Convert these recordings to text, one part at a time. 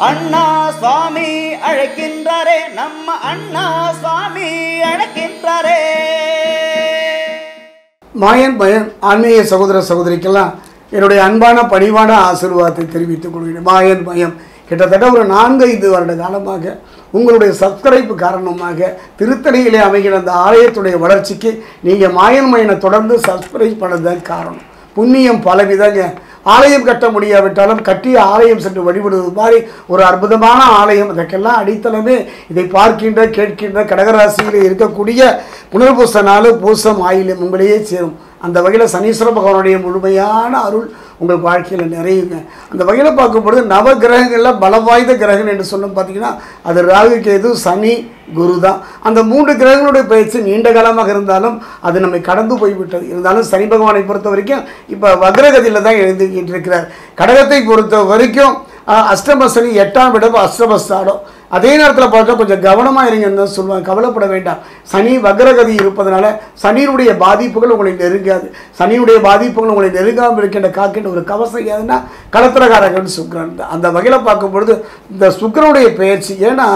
அண்ணா சுவாமி அழைக்கின்றாரே, நம்ம அண்ணா சுவாமி அழைக்கின்றாரே. மாயன் பயம் ஆன்மீக சகோதர சகோதரிக்கெல்லாம் என்னுடைய அன்பான பணிவான ஆசீர்வாதத்தை தெரிவித்துக் கொள்கிறேன். மாயன் பயம் கிட்டத்தட்ட ஒரு 4-5 வருட காலமாக உங்களுடைய சப்ஸ்கிரைப் காரணமாக திருத்தணியிலே அமைகிற அந்த ஆலயத்துடைய வளர்ச்சிக்கு நீங்கள் மாயன் மயனை தொடர்ந்து சப்ஸ்கிரைப் பண்ணதான் காரணம். புண்ணியம் பலவிதங்க. ஆலயம் கட்ட முடியாவிட்டாலும் கட்டிய ஆலயம் சென்று வழிபடுவது மாதிரி ஒரு அற்புதமான ஆலயம். அதற்கெல்லாம் அடித்தளமே இதை பார்க்கின்ற கேட்கின்ற கடகராசியில் இருக்கக்கூடிய புனர்பூச நாள் பூசம் ஆயிலும் உங்களையே சேரும். அந்த வகையில் சனீஸ்வர பகவானுடைய முழுமையான அருள் உங்கள் வாழ்க்கையில் நிறையுங்க. அந்த வகையில் பார்க்கும்பொழுது நவ கிரகங்களில் பலம் வாய்ந்த கிரகம் என்று சொல்லும் பார்த்தீங்கன்னா அது ராகு கேது சனி குரு தான். அந்த 3 கிரகங்களுடைய பயிற்சி நீண்ட காலமாக இருந்தாலும் அது நம்மை கடந்து போய்விட்டது. இருந்தாலும் சனி பகவானை பொறுத்த வரைக்கும் இப்போ வக்ரகதியில் தான் எழுந்துக்கிட்டு இருக்கிறார். கடகத்தை பொறுத்த வரைக்கும் அஷ்டம சனி 8ஆம் இடம் அஷ்டமஸ்தானம். அதே நேரத்தில் பார்த்தா கொஞ்சம் கவனமாக இருங்கன்னு தான் சொல்லுவாங்க. கவலைப்பட வேண்டாம். சனி வக்ரகதி இருப்பதனால சனியினுடைய பாதிப்புகள் உங்களை நெருங்காது. சனியுடைய பாதிப்புகள் உங்களை நெருங்காமல் இருக்கின்ற காக்கின்ற ஒரு கவசம் ஏதுன்னா களத்திரகாரகன் சுக்கிரன் தான். அந்த வகையில் பார்க்கும்பொழுது இந்த சுக்கிரனுடைய பயிற்சி, ஏன்னா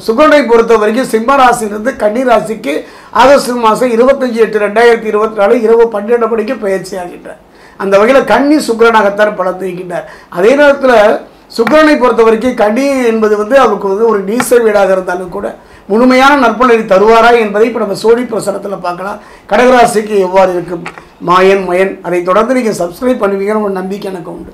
சுக்கிரனை பொறுத்த வரைக்கும் சிம்ம ராசியிலிருந்து கன்னி ராசிக்கு ஆகஸ்ட் மாதம் 25/8/2024 இரவு 12 மணிக்கு பயிற்சி ஆகின்றார். அந்த வகையில் கன்னி சுக்கிரனாகத்தான் பலம் தூக்கின்றார். அதே நேரத்தில் சுக்கிரனை பொறுத்த வரைக்கும் கன்னி என்பது அவருக்கு ஒரு நீச வீடாக இருந்தாலும் கூட முழுமையான நற்பலனை தருவாரா என்பதை இப்போ நம்ம சோழி பிரசனத்தில் பார்க்கலாம். கடகராசிக்கு எவ்வாறு இருக்கும் மாயன் மயன், அதை தொடர்ந்து நீங்கள் சப்ஸ்கிரைப் பண்ணுவீங்கன்னு ஒரு நம்பிக்கை எனக்கு உண்டு.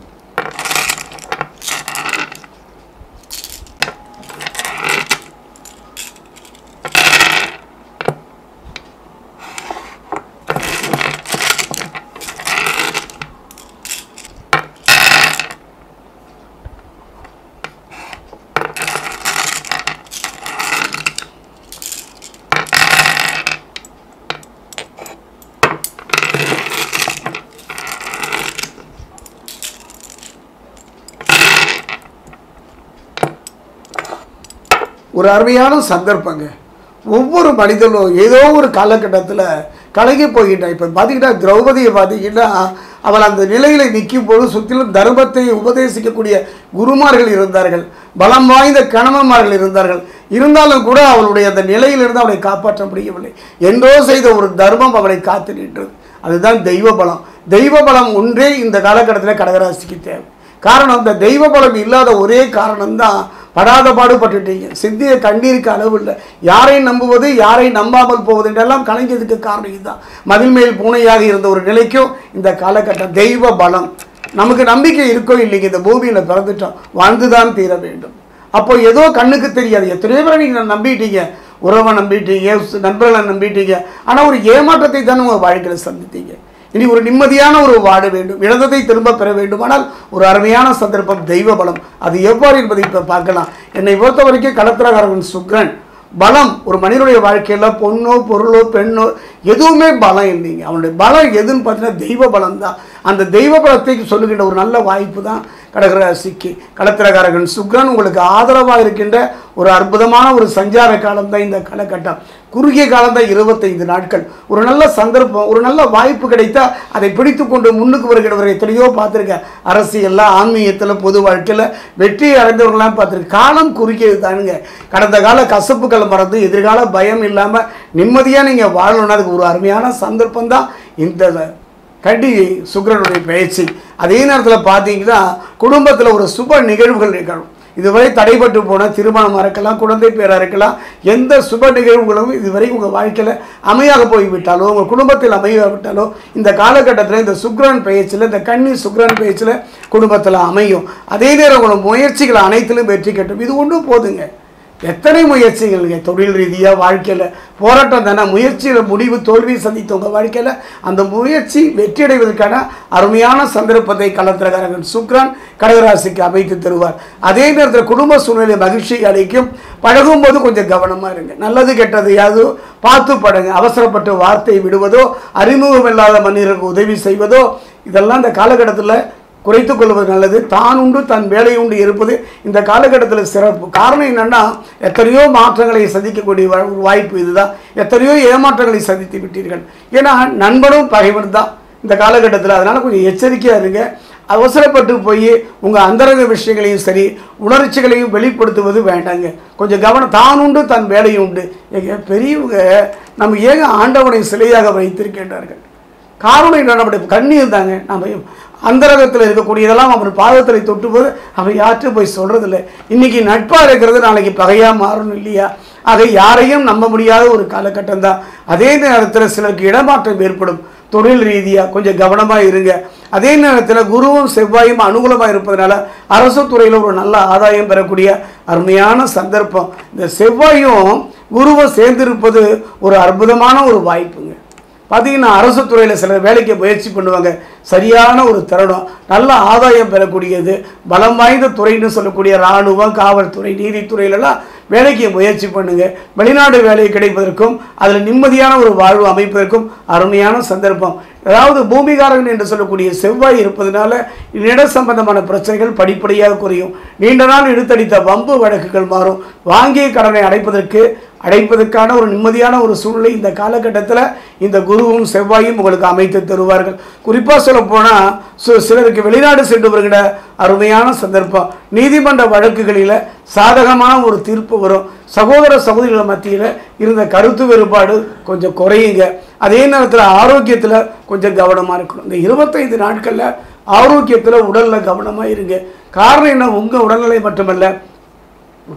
ஒரு அருமையான சந்தர்ப்பங்க. ஒவ்வொரு மனிதனும் ஏதோ ஒரு காலகட்டத்தில் கலங்கி போகிட்டான். இப்போ பார்த்தீங்கன்னா திரௌபதியை பார்த்தீங்கன்னா அவள் அந்த நிலையில் நிற்கும் போது சுற்றிலும் தர்மத்தை உபதேசிக்கக்கூடிய குருமார்கள் இருந்தார்கள், பலம் வாய்ந்த கணவன்மார்கள் இருந்தார்கள். இருந்தாலும் கூட அவளுடைய அந்த நிலையிலிருந்து அவளை காப்பாற்ற முடியவில்லை. என்றோ செய்த ஒரு தர்மம் அவளை காத்து நின்றது. அதுதான் தெய்வ பலம். தெய்வ பலம் ஒன்றே இந்த காலகட்டத்தில் கடகராசிக்கு தேவை. காரணம், இந்த தெய்வ பலம் இல்லாத ஒரே காரணம்தான் படாத பாடுபட்டுட்டீங்க. சிந்திய கண்ணீருக்கு அளவு இல்லை. யாரை நம்புவது யாரை நம்பாமல் போவது என்றெல்லாம் கலைஞருக்கு காரணம் இதுதான். மதில் மேல் பூனையாக இருந்த ஒரு நிலைக்கும் இந்த காலகட்டம் தெய்வ பலம். நமக்கு நம்பிக்கை இருக்கோ இல்லைங்க, இந்த பூமியில் பிறந்துட்டோம், வாழ்ந்துதான் தீர வேண்டும். அப்போ ஏதோ கண்ணுக்கு தெரியாது. எத்தனையோ பேரை நீங்கள் நம்பிட்டீங்க, உறவை நம்பிட்டீங்க, நண்பர்களை நம்பிட்டீங்க. ஆனால் ஒரு ஏமாற்றத்தை தானே உங்கள் வாழ்க்கையில் சந்தித்தீங்க. இனி ஒரு நிம்மதியான ஒரு வாழ வேண்டும், இழந்ததை திரும்ப பெற வேண்டுமானால் ஒரு அருமையான சந்தர்ப்பம் தெய்வ பலம். அது எவ்வாறு என்பதை இப்போ பார்க்கலாம். என்னை பொறுத்த வரைக்கும் களத்திரகாரகன் சுக்கிரன் பலம் ஒரு மனிதனுடைய வாழ்க்கையில் பொண்ணோ பொருளோ பெண்ணோ எதுவுமே பலம் இல்லைங்க. அவனுடைய பலம் எதுன்னு பார்த்தீங்கன்னா தெய்வ பலம் தான். அந்த தெய்வ பலத்தை சொல்லுகின்ற ஒரு நல்ல வாய்ப்பு தான் கடகராசிக்கு. களத்திரகாரகன் சுக்கிரன் உங்களுக்கு ஆதரவாக இருக்கின்ற ஒரு அற்புதமான ஒரு சஞ்சார காலம் தான் இந்த காலகட்டம். குறுகிய காலம் தான் 25 நாட்கள். ஒரு நல்ல சந்தர்ப்பம், ஒரு நல்ல வாய்ப்பு கிடைத்தா அதை பிடித்து கொண்டு முன்னுக்கு வருகிறவரை எத்தனையோ பார்த்துருக்கேன். அரசியலில், ஆன்மீகத்தில், பொது வாழ்க்கையில் வெற்றி அடைந்தவர்களாம் பார்த்துருக்கேன். காலம் குறுகியது தானுங்க. கடந்த கால கசப்புக்கள் மறந்து எதிர்கால பயம் இல்லாமல் நிம்மதியாக நீங்கள் வாழணும்னா அதுக்கு ஒரு அருமையான சந்தர்ப்பம் தான் இந்த கடி சுக்கிரனுடைய பயிற்சி. அதே நேரத்தில் பார்த்தீங்கன்னா குடும்பத்தில் ஒரு சுப நிகழ்வுகள் நிகழும். இதுவரை தடைபட்டு போன திருமணமாக இருக்கலாம், குழந்தை பேராக இருக்கலாம், எந்த சுப நிகழ்வுகளும் இதுவரை உங்கள் வாழ்க்கையில் அமையாக போய்விட்டாலோ உங்கள் குடும்பத்தில் அமையாவிட்டாலோ இந்த காலகட்டத்தில் இந்த சுக்கிரன் பயிற்சியில், இந்த கன்னி சுக்கிரன் பயிற்சியில் குடும்பத்தில் அமையும். அதே நேரம் உங்களோட முயற்சிகள் அனைத்திலும் வெற்றி கட்டும். இது ஒன்றும் போதுங்க. எத்தனை முயற்சிகள்ங்க தொழில் ரீதியாக வாழ்க்கையில் போராட்டம் தானே. முயற்சியில் முடிவு தோல்வி சந்தித்த உங்கள் வாழ்க்கையில் அந்த முயற்சி வெற்றியடைவதற்கான அருமையான சந்தர்ப்பத்தை களத்திரகாரகன் சுக்கிரன் கடகராசிக்கு அமைத்து தருவார். அதே நேரத்தில் குடும்ப சூழ்நிலை மகிழ்ச்சி அளிக்கும். பழகும்போது கொஞ்சம் கவனமாக இருங்க. நல்லது கெட்டது யாவது பார்த்து பழங்க. அவசரப்பட்டு வார்த்தை விடுவதோ, அறிமுகம் இல்லாத மனிதருக்கு உதவி செய்வதோ இதெல்லாம் இந்த காலகட்டத்தில் குறைத்துக் கொள்வது நல்லது. தான் உண்டு தன் வேலை உண்டு இருப்பது இந்த காலகட்டத்தில் சிறப்பு. காரணம் என்னென்னா எத்தனையோ மாற்றங்களை சந்திக்கக்கூடிய வாய்ப்பு இதுதான். எத்தனையோ ஏமாற்றங்களை சந்தித்து விட்டீர்கள். ஏன்னா நண்பனும் பகைவன் தான் இந்த காலகட்டத்தில். அதனால் கொஞ்சம் எச்சரிக்கையாக இருங்க. அவசரப்பட்டு போய் உங்கள் அந்தரங்க விஷயங்களையும் சரி உணர்ச்சிகளையும் வெளிப்படுத்துவது வேண்டாங்க. கொஞ்சம் கவனம், தான் உண்டு தன் வேலையும் உண்டு. எங்க பெரியவங்க நம்ம ஏங்க ஆண்டவனை சிலையாக வைத்திருக்கின்றார்கள்? காரணம் என்ன? நம்முடைய கண்ணீர் தாங்க. நம்ம அந்தரகத்தில் இருக்கக்கூடியதெல்லாம் அவர் பாதத்தில் தொட்டு போது அவன் யார்ட்டும் போய் சொல்கிறதில்ல. இன்றைக்கி நட்பாக இருக்கிறது நாளைக்கு பகையாக மாறணும் இல்லையா? அதை யாரையும் நம்ப முடியாத ஒரு காலகட்டம் தான். அதே நேரத்தில் சிலருக்கு இடமாற்றம் ஏற்படும். தொழில் ரீதியாக கொஞ்சம் கவனமாக இருங்க. அதே நேரத்தில் குருவும் செவ்வாயும் அனுகூலமாக இருப்பதனால அரசு துறையில் ஒரு நல்ல ஆதாயம் பெறக்கூடிய அருமையான சந்தர்ப்பம். இந்த செவ்வாயும் குருவும் சேர்ந்திருப்பது ஒரு அற்புதமான ஒரு வாய்ப்புங்க. பார்த்தீங்கன்னா அரசு துறையில் சிலர் வேலைக்கு முயற்சி பண்ணுவாங்க. சரியான ஒரு தருணம், நல்ல ஆதாயம் பெறக்கூடியது. பலம் வாய்ந்த துறைன்னு சொல்லக்கூடிய இராணுவம், காவல்துறை, நீதித்துறையிலெல்லாம் வேலைக்கு முயற்சி பண்ணுங்க. வெளிநாடு வேலை கிடைப்பதற்கும் அதில் நிம்மதியான ஒரு வாழ்வு அமைப்பதற்கும் அருமையான சந்தர்ப்பம். அதாவது பூமிகாரகன் என்று சொல்லக்கூடிய செவ்வாய் இருப்பதனால இட சம்பந்தமான பிரச்சனைகள் படிப்படியாக குறையும். நீண்ட நாள் இழுத்தடித்த வம்பு வழக்குகள் மாறும். வாங்கிய கடனை அடைப்பதற்கான ஒரு நிம்மதியான ஒரு சூழ்நிலை இந்த காலகட்டத்தில் இந்த குருவும் செவ்வாயும் உங்களுக்கு அமைத்து தருவார்கள். குறிப்பாக சொல்ல போனால் சிலருக்கு வெளிநாடு சென்று வருகிற அருமையான சந்தர்ப்பம். நீதிமன்ற வழக்குகளில் சாதகமான ஒரு தீர்ப்பு வரும். சகோதர சகோதரிகள் மத்தியில் இருந்த கருத்து வேறுபாடு கொஞ்சம் குறையுங்க. அதே நேரத்தில் ஆரோக்கியத்தில் கொஞ்சம் கவனமாக இருக்கணும். இந்த 25 நாட்களில் ஆரோக்கியத்தில் உடலில் கவனமாக இருங்க. காரணம் என்ன? உங்கள் உடல்நிலை மட்டுமல்ல,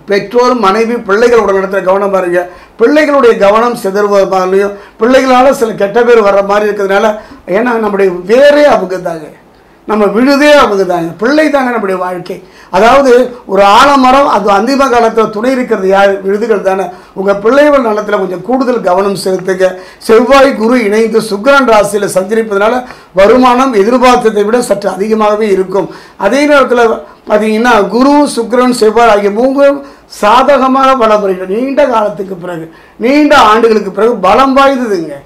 பெற்றோர், மனைவி, பிள்ளைகள் உடல்நலத்தில் கவனமாக இருங்க. பிள்ளைகளுடைய கவனம் சிதறுவதாலையும் பிள்ளைகளால் சில கெட்ட பேர் வர்ற மாதிரி இருக்கிறதுனால, ஏன்னா நம்முடைய வேரே அவங்க தாங்க, நம்ம விழுதே அவங்க தாங்க, பிள்ளை தாங்க நம்முடைய வாழ்க்கை. அதாவது ஒரு ஆலமரம் அது அந்திம காலத்தில் துணை இருக்கிறது யார்? விழுதுகள் தானே. உங்கள் பிள்ளைகள் நலத்தில் கொஞ்சம் கூடுதல் கவனம் செலுத்துங்க. செவ்வாய் குரு இணைந்து சுக்கிரன் ராசியில் சஞ்சரிப்பதனால வருமானம் எதிர்பார்த்ததை விட சற்று அதிகமாகவே இருக்கும். அதே நேரத்தில் பார்த்தீங்கன்னா குரு, சுக்கிரன், செவ்வாய் ஆகிய 3 சாதகமாக பலம் பெறுகிறது. நீண்ட காலத்துக்கு பிறகு, நீண்ட ஆண்டுகளுக்கு பிறகு பலம் வாய்ந்ததுங்க.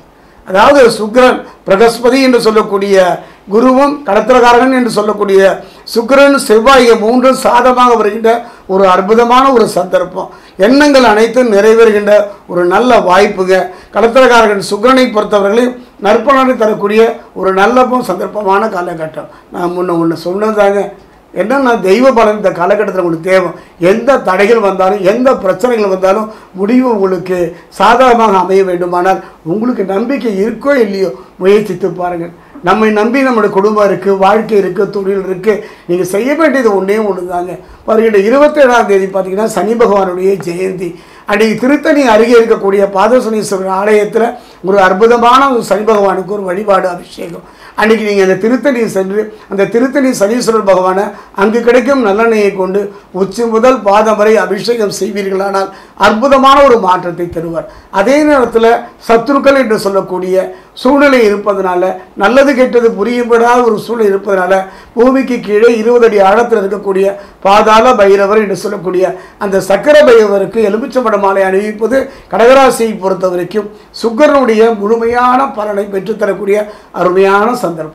அதாவது சுக்கிரன் பிரகஸ்பதி என்று சொல்லக்கூடிய குருவும் கடத்திரகாரகன் என்று சொல்லக்கூடிய சுக்கிரன், செவ்வாய் 3 சாதமாக வருகின்ற ஒரு அற்புதமான ஒரு சந்தர்ப்பம். எண்ணங்கள் அனைத்தும் நிறைவேறுகின்ற ஒரு நல்ல வாய்ப்புங்க. கடத்திரகாரகன் சுக்கிரனை பொறுத்தவர்களையும் நற்பலனை தரக்கூடிய ஒரு நல்ல சந்தர்ப்பமான காலகட்டம். நான் முன்ன சொன்னதாங்க. என்னன்னா தெய்வ பலன் இந்த காலகட்டத்தில் உங்களுக்கு தேவை. எந்த தடைகள் வந்தாலும், எந்த பிரச்சனைகள் வந்தாலும் முடிவு உங்களுக்கு சாதகமாக அமைய வேண்டுமானால் உங்களுக்கு நம்பிக்கை இருக்கோ இல்லையோ முயற்சித்து பாருங்கள். நம்மை நம்பி நம்முடைய குடும்பம் இருக்குது, வாழ்க்கை இருக்குது, தொழில் இருக்குது. நீங்கள் செய்ய வேண்டியது ஒன்றே ஒன்று தாங்க. வருகிற 27ஆம் தேதி பார்த்தீங்கன்னா சனி பகவானுடைய ஜெயந்தி. அன்றைக்கு திருத்தணி அருகே இருக்கக்கூடிய பாதசனீஸ்வரர் ஆலயத்தில் ஒரு அற்புதமான ஒரு சனி பகவானுக்கு ஒரு வழிபாடு அபிஷேகம். அன்றைக்கி நீங்கள் அந்த திருத்தணி சென்று அந்த திருத்தணி சனீஸ்வரர் பகவானை அங்கு கிடைக்கும் நல்லெண்ணெயை கொண்டு உச்சி முதல் பாதம் வரை அபிஷேகம் செய்வீர்களானால் அற்புதமான ஒரு மாற்றத்தை தருவார். அதே நேரத்தில் சத்துருக்கள் என்று சொல்லக்கூடிய சூழ்நிலை இருப்பதனால, நல்லது கெட்டது புரியப்படாத ஒரு சூழ்நிலை இருப்பதனால பூமிக்கு கீழே 20 அடி ஆழத்தில் இருக்கக்கூடிய பாதாள பைரவர் என்று சொல்லக்கூடிய அந்த சக்கர பைரவருக்கு எலுமிச்சம்பழ மாலை அணிவிப்பது கடகராசியை பொறுத்த வரைக்கும் சுக்கிரனுடைய முழுமையான பலனை பெற்றுத்தரக்கூடிய அருமையான சந்தர்ப்பம்.